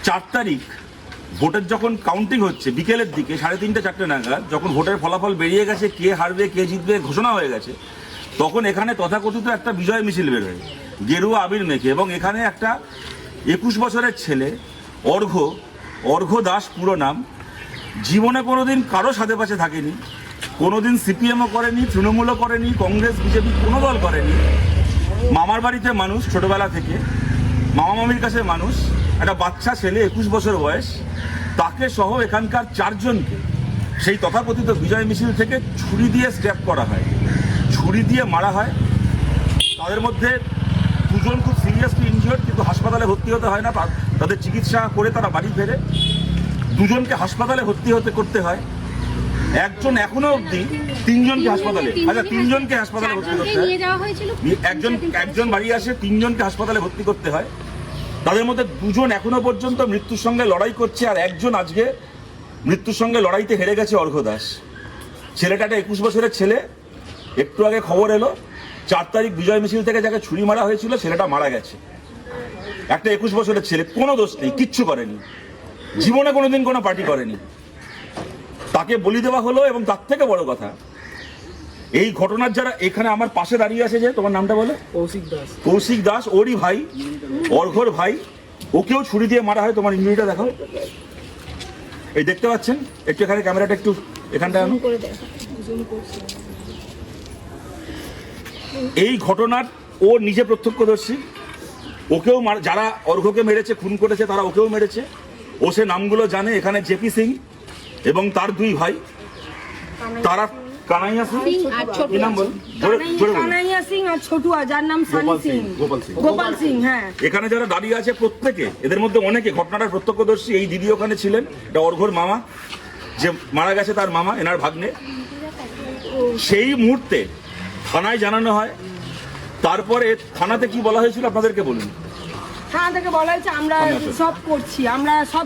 4 তারিখ ভোটের যখন কাউন্টিং হচ্ছে বিকেলের দিকে 3:30 4টে নাগাদ, যখন ভোটের ফলাফল বেরিয়ে গেছে, কে হারবে কে জিতবে ঘোষণা হয়ে গেছে, তখন এখানে তথাকথিত একটা বিজয় মিছিল বেরোয় গেরুয়া আবির মেখে, এবং এখানে একটা 21 বছরের ছেলে অর্ঘ্য দাস পুরো নাম, জীবনে কোনোদিন কারো সাথে পাশে থাকেনি, কোনোদিন সিপিএমও করেনি, তৃণমূলও করেনি, কংগ্রেস বিজেপি কোনো দল করেনি, মামার বাড়িতে মানুষ ছোটবেলা থেকে, মামা মামির কাছে মানুষ, একটা বাচ্চা ছেলে 21 বছর বয়স, তাকে সহ এখানকার 4 জনকে সেই তথাকথিত বিজয় মিছিল থেকে ছুরি দিয়ে স্ট্যাপ করা হয়, ছুরি দিয়ে মারা হয়। তাদের মধ্যে 2 জন খুব সিরিয়াসলি ইনজিওর্ড, কিন্তু হাসপাতালে ভর্তি হতে হয় না, তাদের চিকিৎসা করে তারা বাড়ি ফেরে। 2 জনকে হাসপাতালে ভর্তি করতে হয়। একজন এখনো অবধি 3 জনকে হাসপাতালে, 3 জনকে হাসপাতালে ভর্তি করতে হয়। একজন বাড়ি আসে, 3 জনকে হাসপাতালে ভর্তি করতে হয়। তাদের মধ্যে 2 জন এখনো পর্যন্ত মৃত্যুর সঙ্গে লড়াই করছে, আর একজন আজকে মৃত্যুর সঙ্গে লড়াইতে হেরে গেছে, অর্ঘ্য দাস। ছেলেটা একটা 21 বছরের ছেলে। একটু আগে খবর এলো 4 তারিখ বিজয় মিছিল থেকে যাকে ছুরি মারা হয়েছিল ছেলেটা মারা গেছে। একটা 21 বছরের ছেলে, কোনো দোষ নেই, কিচ্ছু করেনি, জীবনে কোনোদিন কোনো পার্টি করেনি, তাকে বলি দেওয়া হলো। এবং তার থেকে বড় কথা, এই ঘটনার যারা এখানে আমার পাশে দাঁড়িয়ে আছে, যে তোমার নামটা বলে, কৌশিক দাস, ওরই ভাই, অর্ঘ্যর ভাই, ওকেও ছুরি দিয়ে মারা হয়। তোমার ইঞ্জুরিটা দেখো, এই দেখতে পাচ্ছেন, একটু এখানে ক্যামেরাটা একটু এখানটা আনো। এই ঘটনার ও নিজে প্রত্যক্ষদর্শী, ওকেও যারা অর্ঘ্যকে মেরেছে, খুন করেছে, তারা ওকেও মেরেছে। ও সে নামগুলো জানে। এখানে জেপি সিং এবং তার 2 ভাই, তারা কানাইয়া সিং আর ছোটুয়া, যার নাম গোপাল সিং। হ্যাঁ, এখানে যারা দাঁড়িয়ে আছে প্রত্যেকে, এদের মধ্যে অনেকে ঘটনাটার প্রত্যক্ষদর্শী। এই দিদি ওখানে ছিলেন, এটা অর্ঘ্যর মামা, যে মারা গেছে তার মামা, এনার ভাগ্নে। সেই মুহূর্তে থানায় জানানো হয়। তারপরে থানাতে কি বলা হয়েছিল আপনাদেরকে বলুন। থানা থেকে বলা হয়েছে আমরা সব করছি, আমরা সব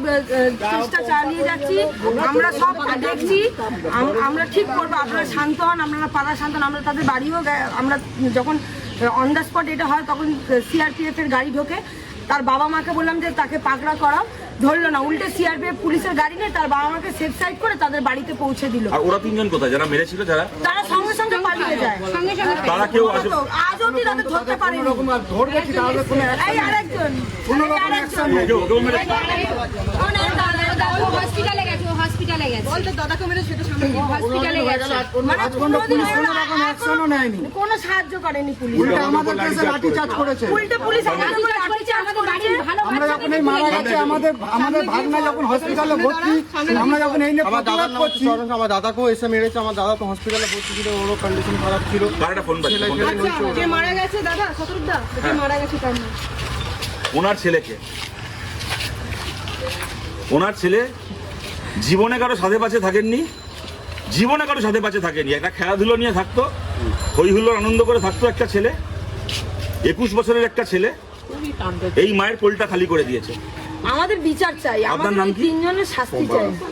চেষ্টা চালিয়ে যাচ্ছি, আমরা সব দেখছি, আমরা ঠিক করবো, আপনারা শান্ত হন, আপনারা পাড়া শান্ত হন। আমরা তাদের বাড়িও, আমরা যখন অন দ্য স্পট এটা হয় তখন সিআরপিএফ এর গাড়ি ঢোকে। তার বাবা মাকে বললাম যে তাকে পাকড়া করাও, ধরলো না, উল্টে সিআরপিএফ পুলিশের গাড়ি নিয়ে তার বাবা মাকে সেফ সাইড করে তাদের বাড়িতে পৌঁছে দিল। আর ওরা 3 জন কোথায়, যারা মেরেছিল, তারা সঙ্গে সঙ্গে পালিয়ে যায়। তারা কেউ আজ অব্দি তাদের ধরতে পারেনি। এই আরেকজন হসপিটালে গেছে বলতে দাদাকে মেরে সেটা সামনে হসপিটালে গেছে, মানে কোনো সাহায্য করেনি পুলিশ, আমাদের দেশে লাঠি চার্জ করেছে, উল্টে পুলিশ আমাদের ভালো আমরা যখন এই মারা গেছে, আমাদের ভাগনা যখন হসপিটালে ভর্তি, আমরা যখন এই নিয়ে প্রতিবাদ করছি, আমার দাদাকেও এসে মেরেছে। আমার দাদা তো হসপিটালে ভর্তি ছিল, ওরও কন্ডিশন খারাপ ছিল। যে মারা গেছে দাদা শতরূপদা, যে মারা গেছে তার নাম, ওনার ছেলে জীবনে কারো সাথে পাশে থাকেননি, একটা খেলাধুলো নিয়ে থাকতো, হই হুল্লোড় আনন্দ করে থাকতো একটা ছেলে, 21 বছরের একটা ছেলে। এই মায়ের কোলটা খালি করে দিয়েছে। আমাদের বিচার চাই, আমাদের 3 জনের শাস্তি চাই।